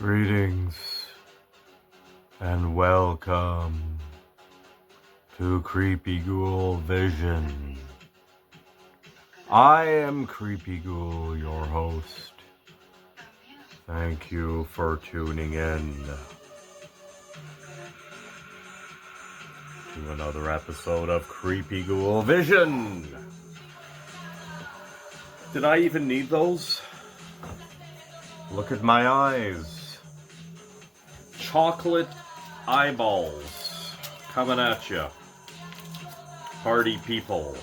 Greetings and welcome to Creepy Ghoul Vision. I am Creepy Ghoul, your host. Thank you for tuning in to another episode of Creepy Ghoul Vision. Did I even need those? Look at my eyes. Chocolate eyeballs coming at you. Party people.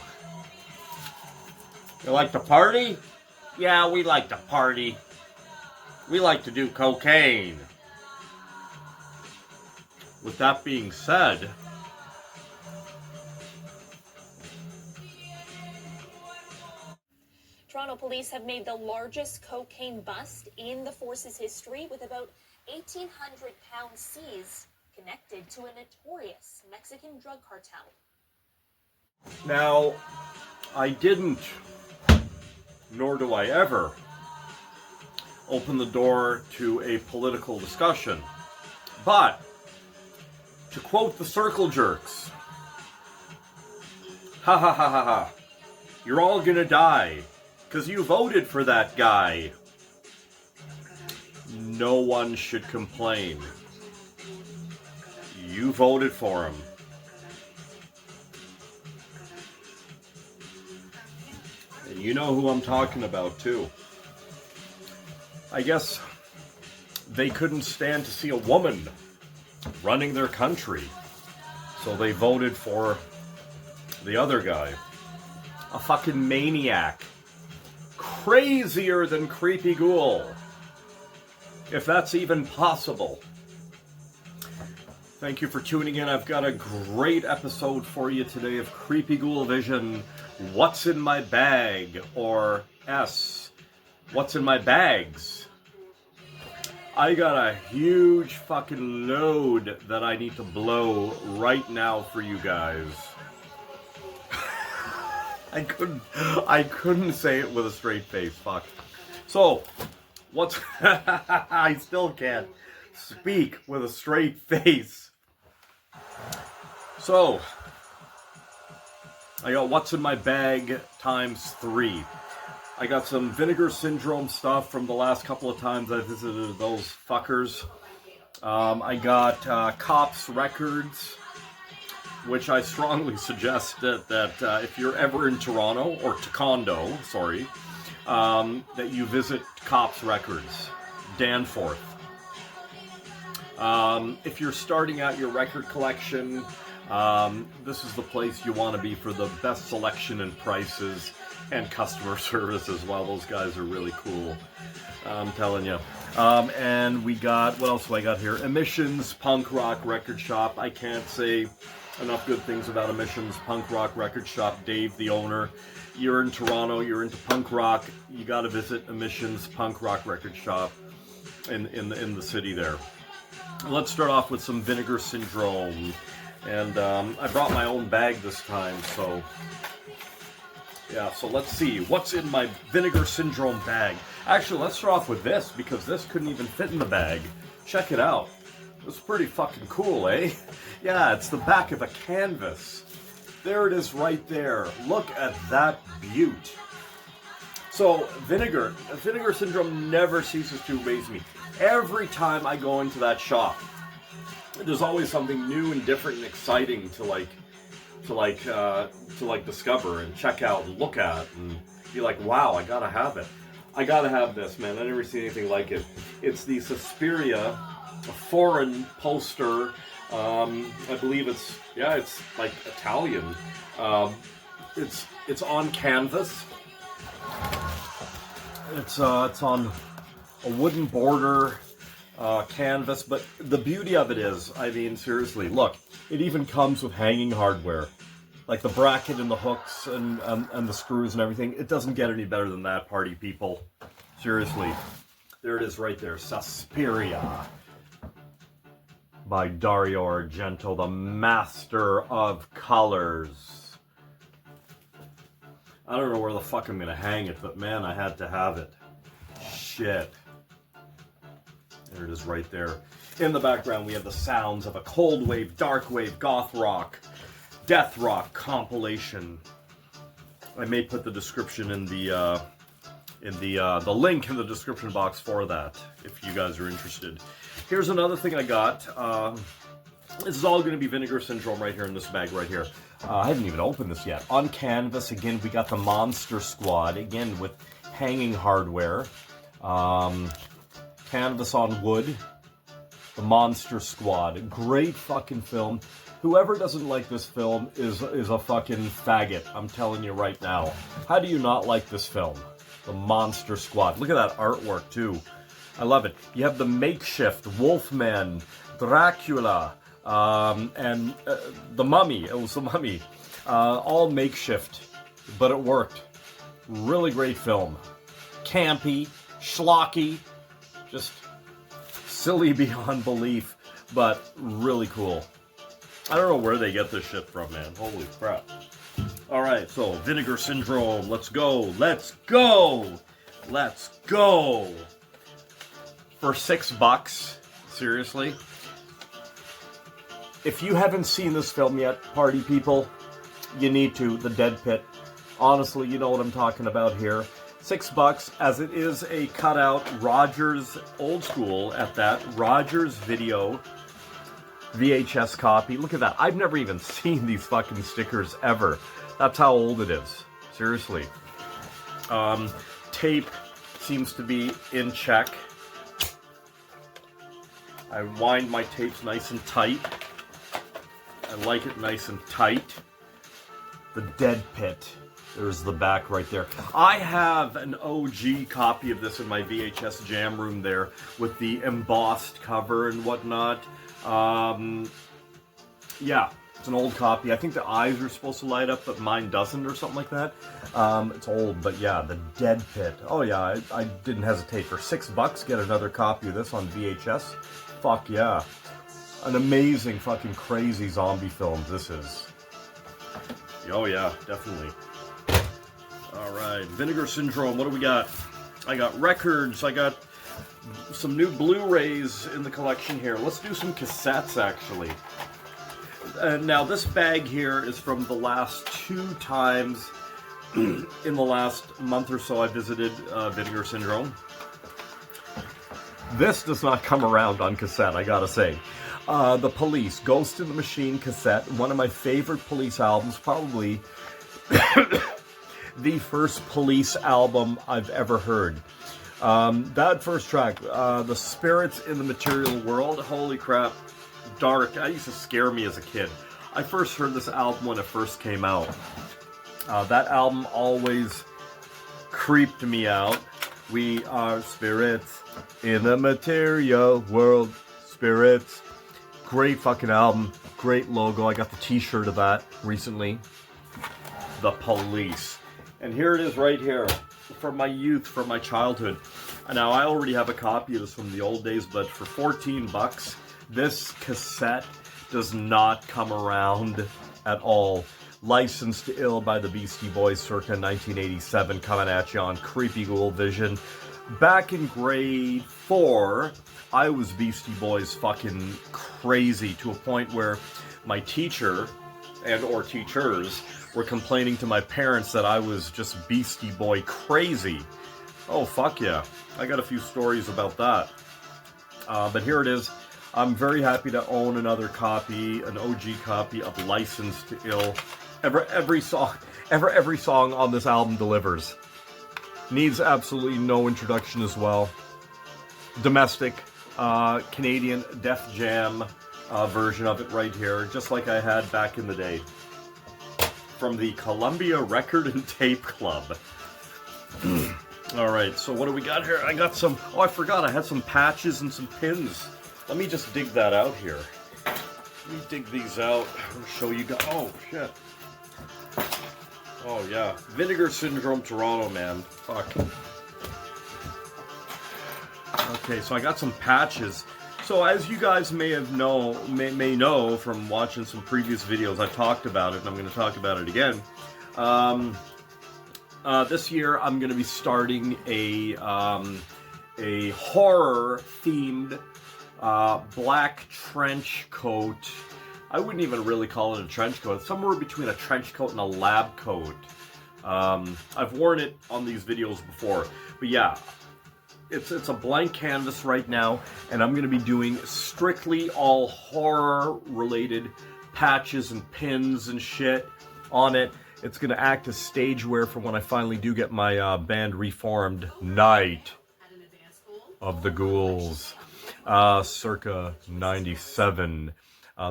You like to party? Yeah, we like to party. We like to do cocaine. With that being said, Toronto police have made the largest cocaine bust in the force's history, with about 1,800 pounds seized connected to a notorious Mexican drug cartel. now, I didn't, nor do I ever, open the door to a political discussion. But, to quote the circle jerks, ha ha ha ha ha, you're all gonna die, 'cause you voted for that guy. No one should complain. You voted for him. And you know who I'm talking about, too. I guess they couldn't stand to see a woman running their country, so they voted for the other guy. A fucking maniac. Crazier than Creepy Ghoul. If that's even possible. Thank you for tuning in. I've got a great episode for you today of Creepy Ghoul Vision. What's in my bag? Or S. What's in my bags? I got a huge fucking load that I need to blow right now for you guys. I couldn't say it with a straight face. Fuck. So, what's... I still can't speak with a straight face. So, I got what's in my bag times 3. I got some Vinegar Syndrome stuff from the last couple of times I visited those fuckers. I got Cops Records, which I strongly suggest that if you're ever in Toronto, or Taekwondo, sorry, that you visit Cops Records, Danforth. If you're starting out your record collection, this is the place you want to be for the best selection and prices and customer service as well. Those guys are really cool, I'm telling you. And we got, what else do I got here? Emissions Punk Rock Record Shop. I can't say enough good things about Emissions Punk Rock Record Shop. Dave, the owner. You're in Toronto, you're into punk rock, you got to visit Emissions Punk Rock Record Shop in the city there. Let's start off with some Vinegar Syndrome. And I brought my own bag this time, so yeah, so let's see what's in my Vinegar Syndrome bag. Actually, let's start off with this, because this couldn't even fit in the bag. Check it out. It's pretty fucking cool, eh? Yeah, it's the back of a canvas. There it is right there. Look at that beaut. So, Vinegar Syndrome never ceases to amaze me. Every time I go into that shop, there's always something new and different and exciting to discover and check out and look at and be like, wow, I gotta have it. I gotta have this, man. I never seen anything like it. It's the Suspiria, a foreign poster. I believe it's like Italian. It's on canvas. It's on a wooden border canvas, but the beauty of it is, I mean, seriously, look, it even comes with hanging hardware, like the bracket and the hooks and the screws and everything. It doesn't get any better than that, party people. Seriously, there it is right there, Suspiria, by Dario Argento, the master of colors. I don't know where the fuck I'm gonna hang it, but man, I had to have it. Shit. There it is right there. In the background, we have the sounds of a cold wave, dark wave, goth rock, death rock compilation. I may put the description in the link in the description box for that, if you guys are interested. Here's another thing I got. This is all going to be Vinegar Syndrome right here in this bag right here. I haven't even opened this yet. On canvas, again, we got the Monster Squad, again, with hanging hardware. Canvas on wood. The Monster Squad. Great fucking film. Whoever doesn't like this film is a fucking faggot. I'm telling you right now. How do you not like this film? The Monster Squad. Look at that artwork, too. I love it. You have the makeshift Wolfman, Dracula, and the Mummy. It was the Mummy. All makeshift, but it worked. Really great film. Campy, schlocky, just silly beyond belief, but really cool. I don't know where they get this shit from, man. Holy crap. Alright, so Vinegar Syndrome. Let's go. Let's go. Let's go. For $6, seriously. If you haven't seen this film yet, party people, you need to. The Dead Pit. Honestly, you know what I'm talking about here. $6, as it is a cutout Rogers, old school at that, Rogers Video VHS copy. Look at that. I've never even seen these fucking stickers ever. That's how old it is. Seriously. Tape seems to be in check. I wind my tapes nice and tight. I like it nice and tight. The Dead Pit. There's the back right there. I have an OG copy of this in my VHS jam room there with the embossed cover and whatnot. Yeah, it's an old copy. I think the eyes are supposed to light up, but mine doesn't or something like that. It's old, but yeah, the Dead Pit. Oh yeah, I didn't hesitate. For $6, get another copy of this on VHS. Fuck yeah. An amazing fucking crazy zombie film this is. Oh yeah, definitely. Alright, Vinegar Syndrome, what do we got? I got records, I got some new Blu-rays in the collection here. Let's do some cassettes, actually. Now, this bag here is from the last 2 times in the last month or so I visited Vinegar Syndrome. This does not come around on cassette, I gotta say. The Police, Ghost in the Machine cassette, one of my favorite Police albums, probably the first Police album I've ever heard. That first track, The Spirits in the Material World, holy crap, dark. That used to scare me as a kid. I first heard this album when it first came out. That album always creeped me out. We are spirits in the material world. Spirits. Great fucking album. Great logo. I got the t-shirt of that recently. The Police. And here it is right here. From my youth, from my childhood. Now, I already have a copy of this from the old days, but for $14, this cassette does not come around at all. Licensed to Ill by the Beastie Boys circa 1987, coming at you on Creepy Ghoul Vision. Back in grade 4, I was Beastie Boys fucking crazy to a point where my teacher and or teachers were complaining to my parents that I was just Beastie Boy crazy. Oh, fuck yeah. I got a few stories about that. But here it is. I'm very happy to own another copy, an OG copy of Licensed to Ill. Every song on this album delivers. Needs absolutely no introduction as well. Domestic, Canadian Def Jam version of it right here, just like I had back in the day. From the Columbia Record and Tape Club. Alright, so what do we got here? I got some... Oh, I forgot. I had some patches and some pins. Let me just dig that out here. Let me dig these out. I'll show you guys... Oh, shit. Oh, yeah. Vinegar Syndrome Toronto, man. Fuck. Okay, so I got some patches. So as you guys may know from watching some previous videos, I talked about it, and I'm going to talk about it again. This year, I'm going to be starting a a horror-themed black trench coat. I wouldn't even really call it a trench coat. It's somewhere between a trench coat and a lab coat. I've worn it on these videos before, but yeah, it's a blank canvas right now, and I'm going to be doing strictly all horror-related patches and pins and shit on it. It's going to act as stage wear for when I finally do get my band reformed. Night of the Ghouls, circa 97.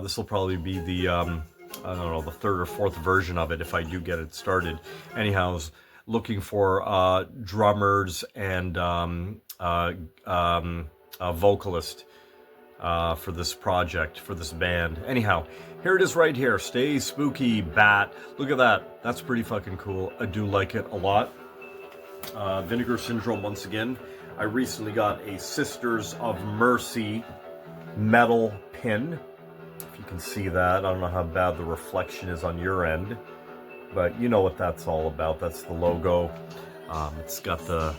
This will probably be the, I don't know, the third or fourth version of it if I do get it started. Anyhow, I was looking for drummers and a vocalist for this project, for this band. Anyhow, here it is right here. Stay Spooky Bat. Look at that. That's pretty fucking cool. I do like it a lot. Vinegar Syndrome once again. I recently got a Sisters of Mercy metal pin. If you can see that. I don't know how bad the reflection is on your end, but you know what that's all about. That's the logo. It's got the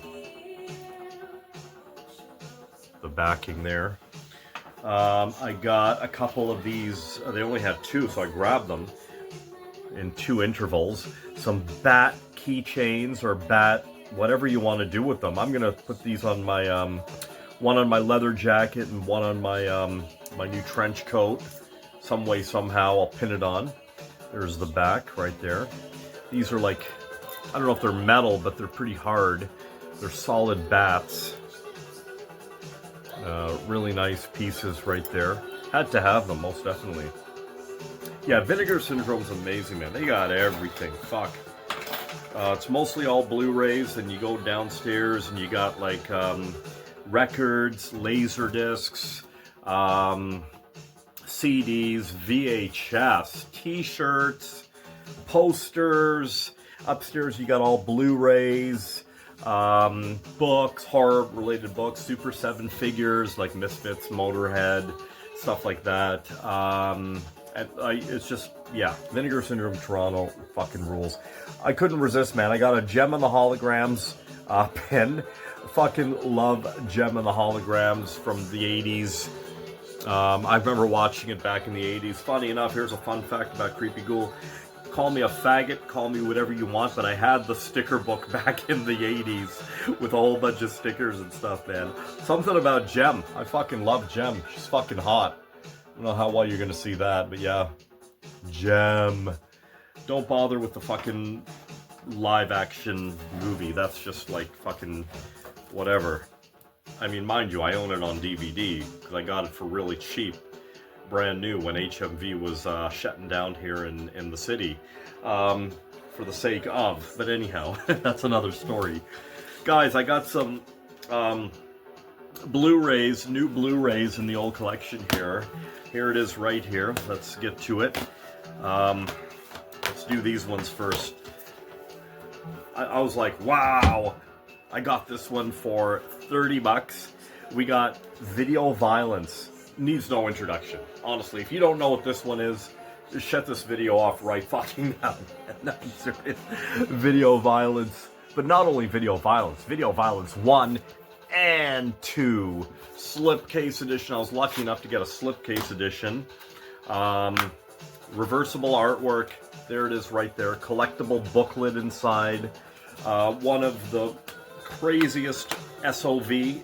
backing there. I got a couple of these. They only had two, so I grabbed them in 2 intervals. Some bat keychains or bat whatever you want to do with them. I'm gonna put these on my one on my leather jacket and one on my my new trench coat. Some way, somehow, I'll pin it on. There's the back right there. These are like, I don't know if they're metal, but they're pretty hard. They're solid bats. Really nice pieces right there. Had to have them, most definitely. Yeah, Vinegar Syndrome's amazing, man. They got everything. Fuck. It's mostly all Blu-rays, and you go downstairs and you got like records, laser discs, CDs, VHS, t-shirts, posters. Upstairs you got all Blu-rays, books, horror-related books, Super 7 figures like Misfits, Motorhead, stuff like that. It's just, yeah, Vinegar Syndrome Toronto fucking rules. I couldn't resist, man. I got a Gem and the Holograms pin. Fucking love Gem and the Holograms from the 80s. I remember watching it back in the 80s. Funny enough, here's a fun fact about Creepy Ghoul. Call me a faggot, call me whatever you want, but I had the sticker book back in the 80s with a whole bunch of stickers and stuff, man. Something about Gem. I fucking love Gem. She's fucking hot. I don't know how well you're gonna see that, but yeah. Gem. Don't bother with the fucking live action movie. That's just like fucking whatever. I mean, mind you, I own it on DVD because I got it for really cheap, brand new, when HMV was shutting down here in the city, for the sake of. But anyhow, that's another story. Guys, I got some Blu-rays, new Blu-rays in the old collection here. Here it is right here. Let's get to it. Let's do these ones first. I was like, wow, I got this one for 30 bucks. We got Video Violence. Needs no introduction. Honestly, if you don't know what this one is, just shut this video off right fucking now. No, I'm serious. Video Violence. But not only Video Violence 1 and 2. Slipcase edition. I was lucky enough to get a slipcase edition. Reversible artwork. There it is right there. Collectible booklet inside. One of the craziest SOV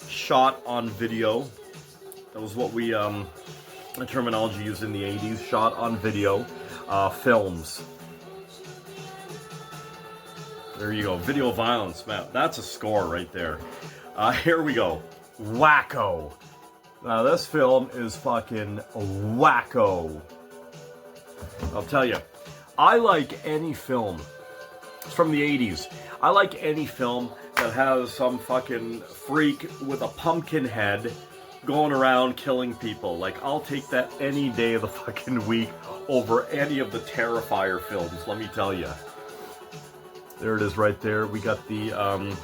shot on video. That was what we, the terminology used in the 80s. Shot on video films. There you go. Video Violence, man. That's a score right there. Here we go. Wacko. Now this film is fucking wacko. I'll tell you, I like any film. It's from the 80s. I like any film that has some fucking freak with a pumpkin head going around killing people. Like, I'll take that any day of the fucking week over any of the Terrifier films, let me tell you. There it is right there. We got the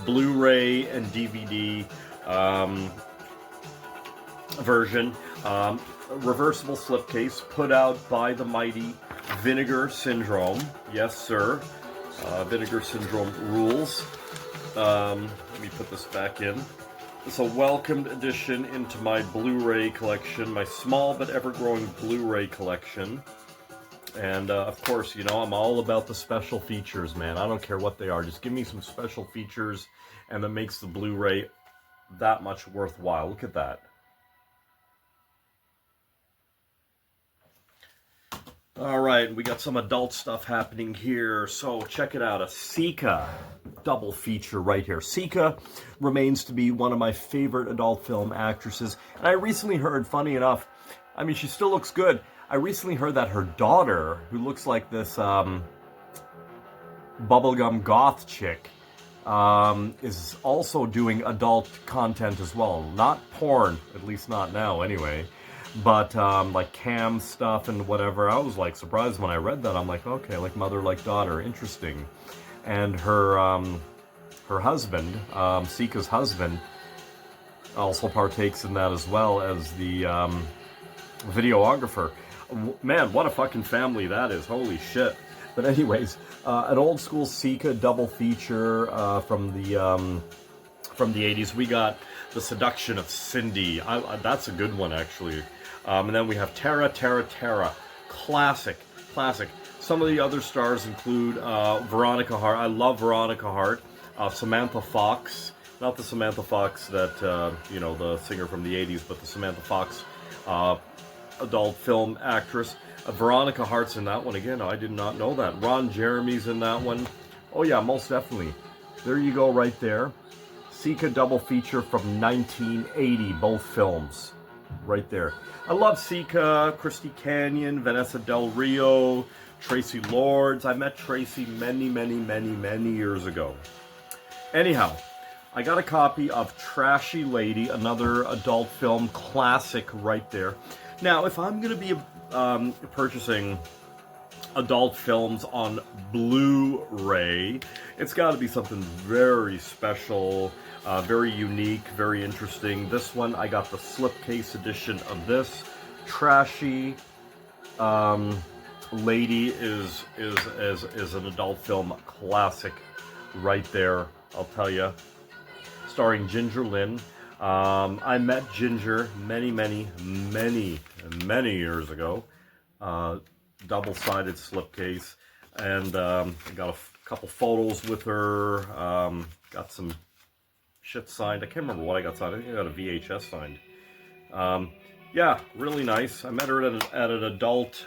Blu-ray and DVD version. Reversible slipcase put out by the mighty Vinegar Syndrome. Yes, sir. Vinegar Syndrome rules. Let me put this back in. It's a welcomed addition into my Blu-ray collection, my small but ever-growing Blu-ray collection. And of course, you know, I'm all about the special features, man. I don't care what they are. Just give me some special features, and that makes the Blu-ray that much worthwhile. Look at that. All right, we got some adult stuff happening here. So check it out, a Sika double feature right here. Sika remains to be one of my favorite adult film actresses. And I recently heard, funny enough, I mean, she still looks good. I recently heard that her daughter, who looks like this bubblegum goth chick, is also doing adult content as well. Not porn, at least not now anyway, but like cam stuff and whatever. I was like surprised when I read that. I'm like, okay, like mother, like daughter, interesting. And her husband, Sika's husband, also partakes in that as well as the videographer. Man, what a fucking family that is. Holy shit. But anyways, an old school Sika double feature from the 80s. We got The Seduction of Cindy. That's a good one, actually. And then we have Terra, Terra, Terra. Classic. Some of the other stars include Veronica Hart. I love Veronica Hart. Samantha Fox. Not the Samantha Fox that, you know, the singer from the 80s, but the Samantha Fox adult film actress. Veronica Hart's in that one again. I did not know that. Ron Jeremy's in that one. Oh yeah, most definitely. There you go right there. Sika double feature from 1980, both films. Right there. I love Sika, Christy Canyon, Vanessa Del Rio, Tracy Lords. I met Tracy many years ago. Anyhow, I got a copy of Trashy Lady, another adult film classic right there. Now, if I'm going to be purchasing adult films on Blu-ray, it's got to be something very special, very unique, very interesting. This one, I got the slipcase edition of this. Trashy Lady is an adult film classic right there, I'll tell you. Starring Ginger Lynn. I met Ginger many years ago. Double-sided slipcase, and I got a couple photos with her. Got some shit signed. I can't remember what I got signed. I think I got a VHS signed. Yeah, really nice. I met her at an adult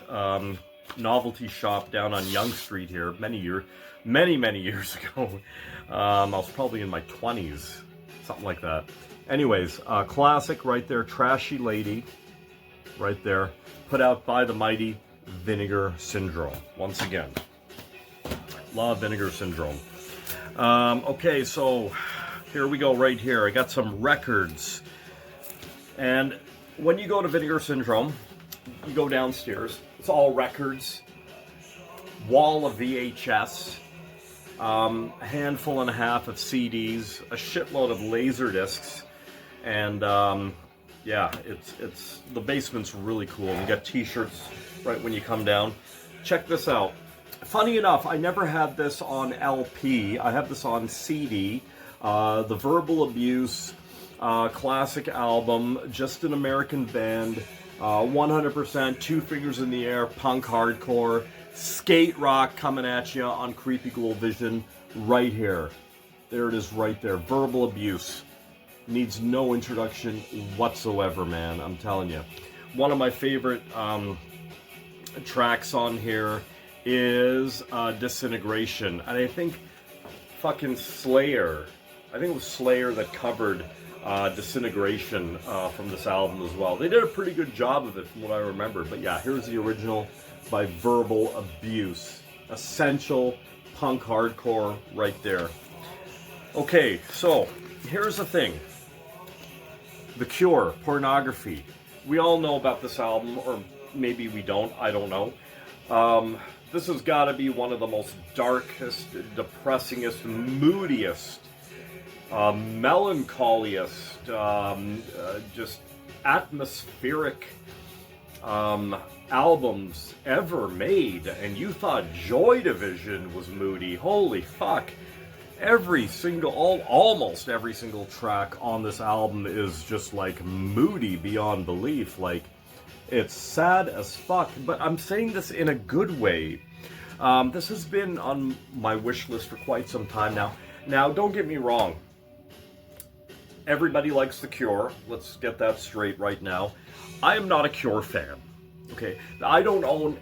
novelty shop down on Yonge Street here many years ago. I was probably in my 20s, something like that. Anyways, classic right there, Trashy Lady, right there, put out by the mighty Vinegar Syndrome. Once again, love Vinegar Syndrome. Okay, so here we go right here. I got some records. And when you go to Vinegar Syndrome, you go downstairs. It's all records, wall of VHS, a handful and a half of CDs, a shitload of laser discs. And yeah, it's the basement's really cool. We got t-shirts right when you come down. Check this out. Funny enough, I never had this on LP. I have this on CD. The Verbal Abuse classic album, Just an American Band, 100% Two Fingers in the Air, punk hardcore, skate rock coming at you on Creepy Ghoul Vision right here. There it is right there. Verbal Abuse. Needs no introduction whatsoever, man. I'm telling you. One of my favorite tracks on here is Disintegration. And I think fucking Slayer, I think it was Slayer that covered Disintegration from this album as well. They did a pretty good job of it from what I remember. But yeah, here's the original by Verbal Abuse. Essential punk hardcore right there. Okay, so here's the thing. The Cure, Pornography. We all know about this album, or maybe we don't, I don't know. This has got to be one of the most darkest, depressingest, moodiest, melancholiest, just atmospheric albums ever made. And you thought Joy Division was moody. Holy fuck. every single, almost every single track on this album is just like moody beyond belief. Like, it's sad as fuck, but I'm saying this in a good way. This has been on my wish list for quite some time now. Now, don't get me wrong. Everybody likes The Cure. Let's get that straight right now. I am not a Cure fan. Okay, I don't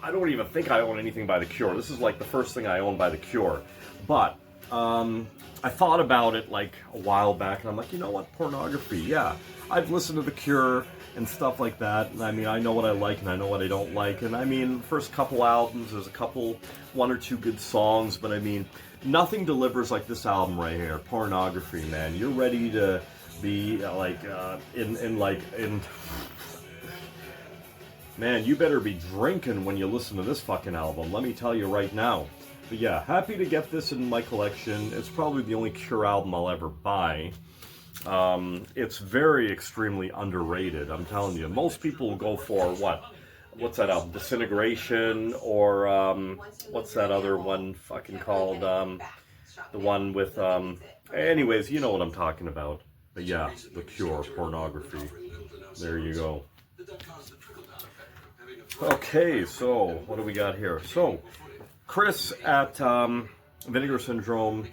even think I own anything by The Cure. This is like the first thing I own by The Cure. But I thought about it like a while back, and I'm like, you know what, pornography, yeah. I've listened to The Cure and stuff like that, and I mean, I know what I like and I know what I don't like, and I mean, first couple albums, there's one or two good songs, but I mean, nothing delivers like this album right here, Pornography, man. You're ready to be like, man, you better be drinking when you listen to this fucking album, let me tell you right now. But yeah, happy to get this in my collection. It's probably the only Cure album I'll ever buy. It's very extremely underrated, I'm telling you. Most people will go for what's that album? Disintegration, or what's that other one fucking called? The one with anyways, you know what I'm talking about. But yeah, The Cure, Pornography. There you go. Okay, so what do we got here? So Chris at Vinegar Syndrome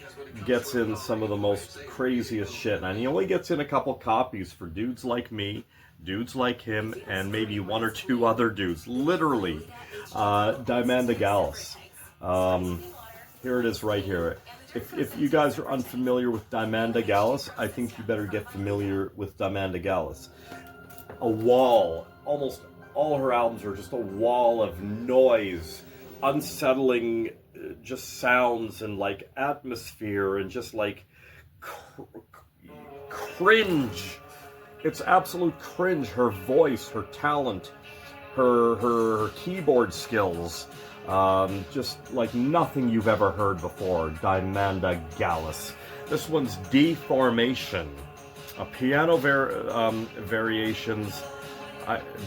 gets in some of the most craziest shit, and he only gets in a couple copies for dudes like me, dudes like him, and maybe one or two other dudes. Literally, Diamanda Gallus. Here it is right here. If you guys are unfamiliar with Diamanda Gallus, I think you better get familiar with Diamanda Gallus. A wall, almost all her albums are just a wall of noise, unsettling just sounds and like atmosphere and just like cringe. It's absolute cringe. Her voice, her talent, her keyboard skills, just like nothing you've ever heard before. Diamanda Gallus. This one's Deformation, a piano variations.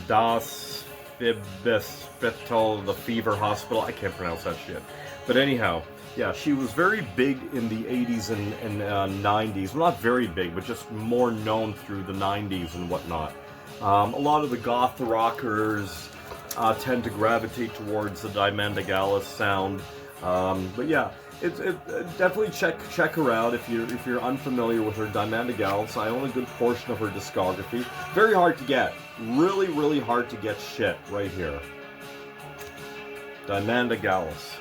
Das Fibis the Fever Hospital. I can't pronounce that shit. But anyhow, yeah, she was very big in the 80s and 90s. Well, not very big, but just more known through the 90s and whatnot. A lot of the goth rockers tend to gravitate towards the Diamanda Gallus sound. But yeah, it definitely check her out if you're unfamiliar with her. Diamanda Gallus. I own a good portion of her discography. Very hard to get. Really, really hard to get shit right here. Diamanda Gallus.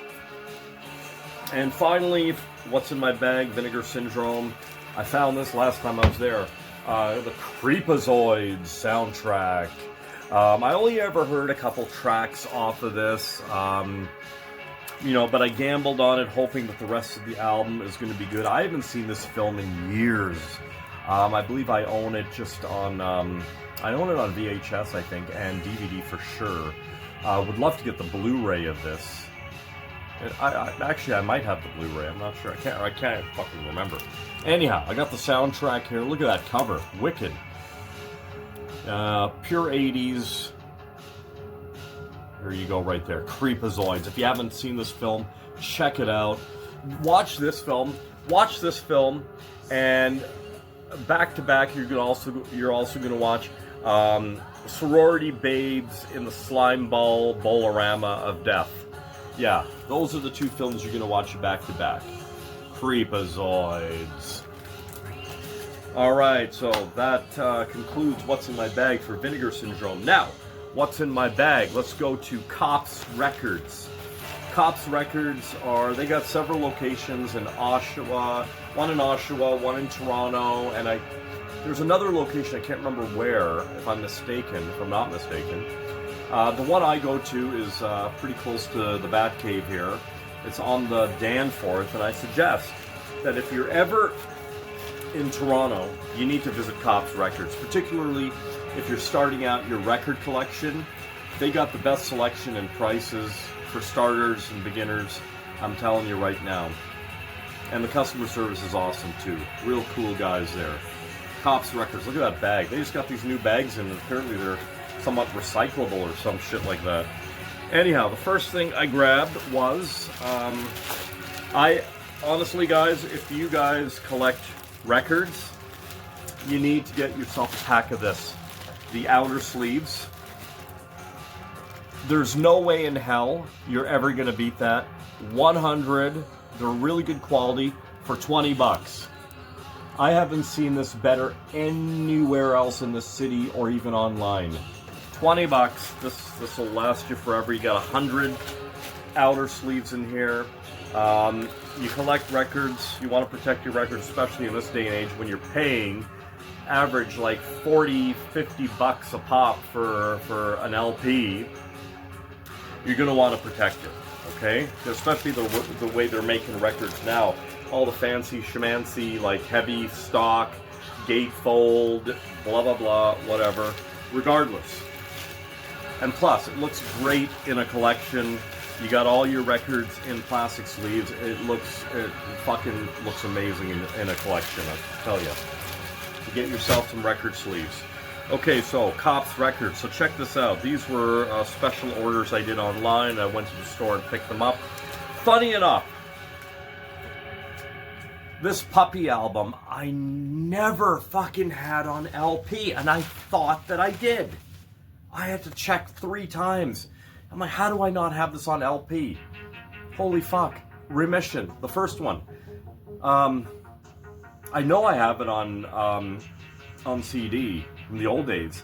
And finally, what's in my bag? Vinegar Syndrome. I found this last time I was there. The Creepazoids soundtrack. I only ever heard a couple tracks off of this. But I gambled on it, hoping that the rest of the album is going to be good. I haven't seen this film in years. I believe I own it just on... I own it on VHS, I think, and DVD for sure. Would love to get the Blu-ray of this. Actually, I might have the Blu-ray. I'm not sure. I can't fucking remember. Anyhow, I got the soundtrack here. Look at that cover. Wicked. Pure 80s. Here you go right there. Creepazoids. If you haven't seen this film, check it out. Watch this film, and back to back, you're also going to watch Sorority Babes in the Slime Ball Bolorama of Death. Yeah, those are the two films you're going to watch back to back. Creepazoids. Alright, so that concludes what's in my bag for Vinegar Syndrome. Now, what's in my bag? Let's go to Cops Records. Cops Records they got several locations in Oshawa, one in Toronto, and there's another location, I can't remember where, if I'm not mistaken. The one I go to is pretty close to the Batcave here. It's on the Danforth, and I suggest that if you're ever in Toronto, you need to visit Cops Records, particularly if you're starting out your record collection. They got the best selection and prices for starters and beginners, I'm telling you right now. And the customer service is awesome too. Real cool guys there. Cops Records, look at that bag. They just got these new bags in, and apparently they're somewhat recyclable or some shit like that. Anyhow, the first thing I grabbed was, I honestly, guys, if you guys collect records, you need to get yourself a pack of this. The outer sleeves. There's no way in hell you're ever going to beat that. 100, they're really good quality for 20 bucks. I haven't seen this better anywhere else in the city or even online. 20 bucks, this will last you forever. You got 100 outer sleeves in here. You collect records, you want to protect your records, especially in this day and age when you're paying average like 40, 50 bucks a pop for an LP. You're going to want to protect it, okay? Especially the way they're making records now. All the fancy schmancy, like heavy stock, gatefold, blah, blah, blah, whatever. Regardless. And plus, it looks great in a collection. You got all your records in plastic sleeves. It fucking looks amazing in a collection, I tell you. So get yourself some record sleeves. Okay, so Cops Records. So check this out. These were special orders I did online. I went to the store and picked them up. Funny enough, this Puppy album I never fucking had on LP, and I thought that I did. I had to check 3 times. I'm like, how do I not have this on LP? Holy fuck. Remission, the first one. I know I have it on CD from the old days,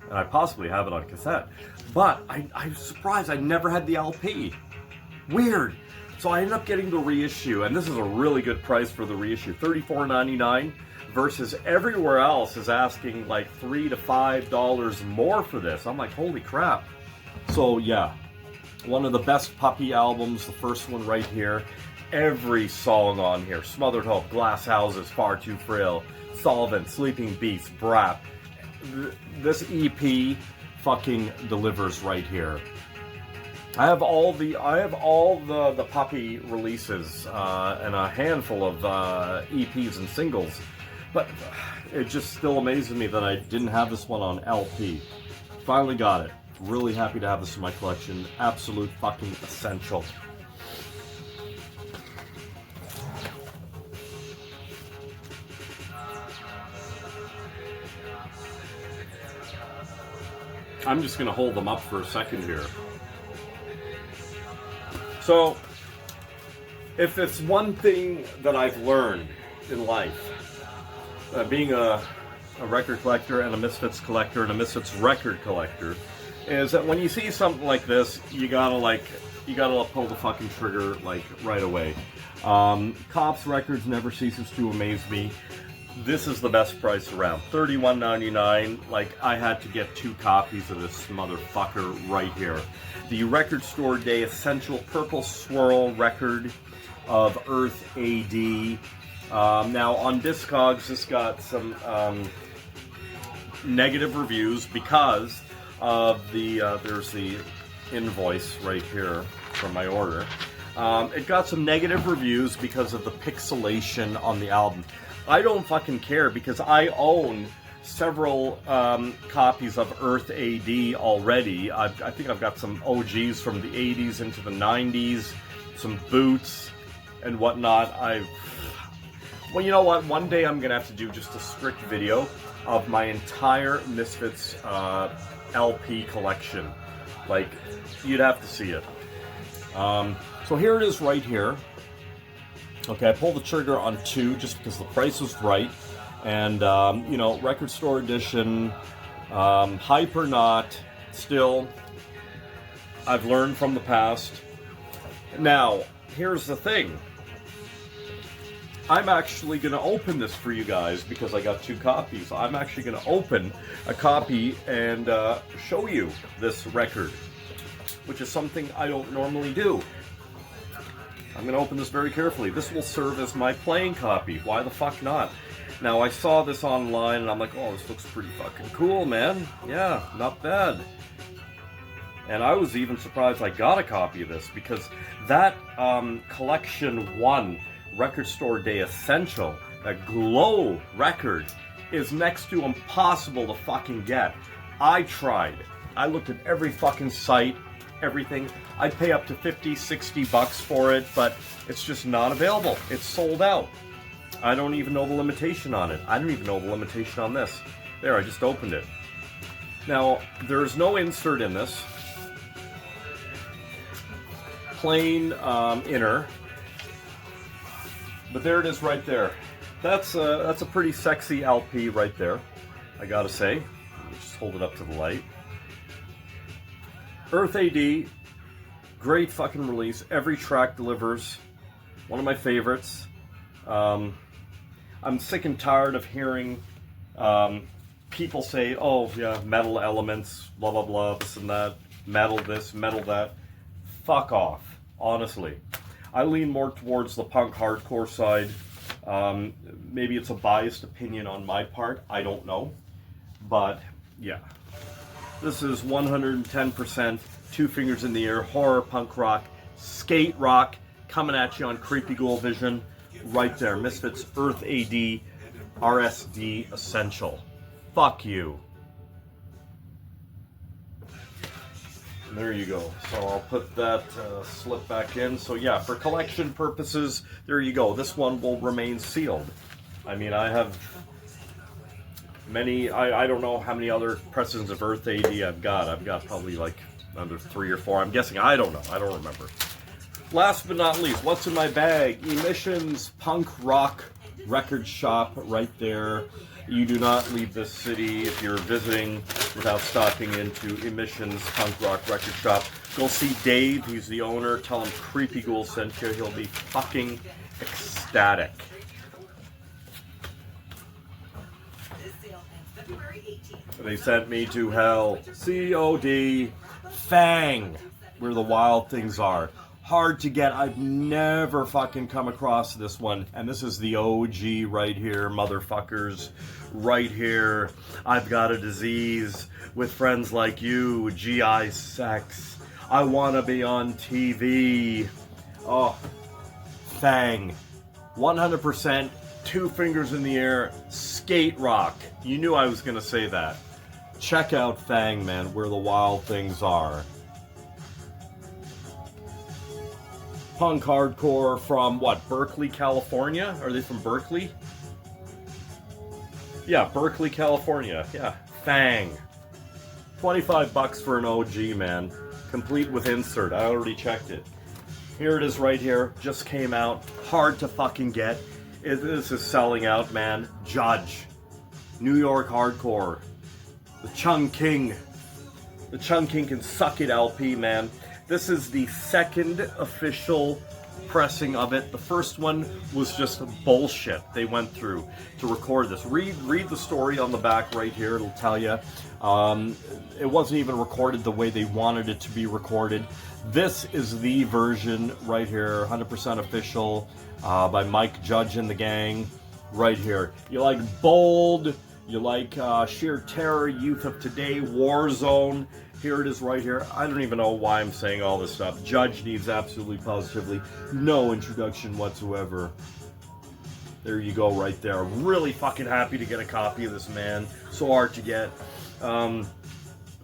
and I possibly have it on cassette, but I'm surprised I never had the LP. Weird. So I ended up getting the reissue, and this is a really good price for the reissue, $34.99, versus everywhere else is asking like $3 to $5 more for this. I'm like, holy crap. So yeah, one of the best Puppy albums, the first one right here. Every song on here, Smothered Hope, Glass Houses, Far Too Frail, Solvent, Sleeping Beast, Brat. This EP fucking delivers right here. I have all the Puppy releases and a handful of EPs and singles, but it just still amazes me that I didn't have this one on LP. Finally got it. Really happy to have this in my collection. Absolute fucking essential. I'm just going to hold them up for a second here. So, if it's one thing that I've learned in life, being a record collector and a Misfits collector and a Misfits record collector, is that when you see something like this, you gotta pull the fucking trigger like right away. Cops Records never ceases to amaze me. This is the best price around, $31.99. Like, I had to get 2 copies of this motherfucker right here. The Record Store Day Essential Purple Swirl record of Earth AD. Now on Discogs, this got some negative reviews because of there's the invoice right here from my order. It got some negative reviews because of the pixelation on the album. I don't fucking care because I own several copies of Earth AD already. I think I've got some OGs from the 80s into the 90s, some boots and whatnot. Well, you know what? One day I'm going to have to do just a strict video of my entire Misfits LP collection. Like, you'd have to see it. So here it is right here. Okay, I pulled the trigger on 2 just because the price was right. And, you know, Record Store Edition, hype or not, still, I've learned from the past. Now, here's the thing. I'm actually going to open this for you guys because I got 2 copies. I'm actually going to open a copy and show you this record, which is something I don't normally do. I'm going to open this very carefully. This will serve as my playing copy. Why the fuck not? Now, I saw this online and I'm like, oh, this looks pretty fucking cool, man. Yeah, not bad. And I was even surprised I got a copy of this because that Collection 1 Record Store Day Essential, that glow record, is next to impossible to fucking get. I tried. I looked at every fucking site. everything. I'd pay up to 50, 60 bucks for it, but it's just not available. It's sold out. I don't even know the limitation on it. I don't even know the limitation on this. There, I just opened it. Now, there's no insert in this. Plain inner. But there it is right there. That's a pretty sexy LP right there, I gotta say. Let me just hold it up to the light. Earth AD, great fucking release. Every track delivers. One of my favorites. I'm sick and tired of hearing people say, oh yeah, metal elements, blah blah blah, this and that, metal this, metal that. Fuck off, honestly. I lean more towards the punk hardcore side. Maybe it's a biased opinion on my part, I don't know. But yeah, this is 110% two fingers in the air, horror punk rock, skate rock, coming at you on Creepy Ghoul Vision. Right there, Misfits Earth AD RSD Essential. Fuck you. There you go. So I'll put that slip back in. So yeah, for collection purposes, there you go. This one will remain sealed. I mean, I have many, I don't know how many other pressings of Earth AD I've got. I've got probably like under 3 or 4. I'm guessing, I don't know. I don't remember. Last but not least, what's in my bag? Emissions Punk Rock Record Shop right there. You do not leave this city if you're visiting without stopping into Emissions Punk Rock Record Shop. Go see Dave, he's the owner. Tell him Creepy Ghoul sent you. He'll be fucking ecstatic. They sent me to hell. COD. Fang. Where the wild things are. Hard to get. I've never fucking come across this one. And this is the OG right here, motherfuckers. Right here. I've got a disease with friends like you. GI sex. I want to be on TV. Oh. Fang. 100% two fingers in the air. Skate rock. You knew I was going to say that. Check out Fang, man, where the wild things are. Punk hardcore from what, Berkeley, California? Are they from Berkeley? Yeah, Berkeley, California. Yeah, Fang. 25 bucks for an OG, man. Complete with insert. I already checked it. Here it is right here. Just came out. Hard to fucking get. This is selling out, man. Judge. New York hardcore. The Chung King. The Chung King can suck it, LP, man. This is the second official pressing of it. The first one was just bullshit they went through to record this. Read the story on the back right here. It'll tell you. It wasn't even recorded the way they wanted it to be recorded. This is the version right here, 100% official, by Mike Judge and the gang. Right here. You like Bold, you like Sheer Terror, Youth of Today, Warzone. Here it is right here. I don't even know why I'm saying all this stuff. Judge needs absolutely positively no introduction whatsoever. There you go right there. Really fucking happy to get a copy of this, man. So hard to get.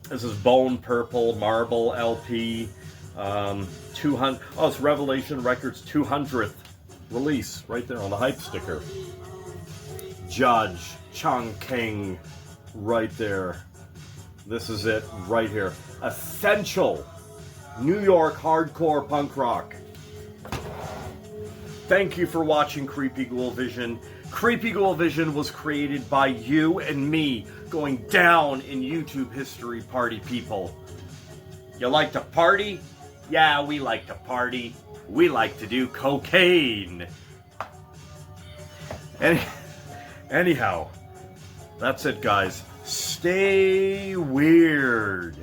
This is Bone Purple Marble LP. 200. Oh, it's Revelation Records 200th release right there on the hype sticker. Judge, Chung King, right there. This is it right here. Essential New York hardcore punk rock. Thank you for watching Creepy Ghoul Vision. Creepy Ghoul Vision was created by you and me, going down in YouTube history, party people. You like to party? Yeah, we like to party. We like to do cocaine. Anyhow, that's it, guys. Stay weird.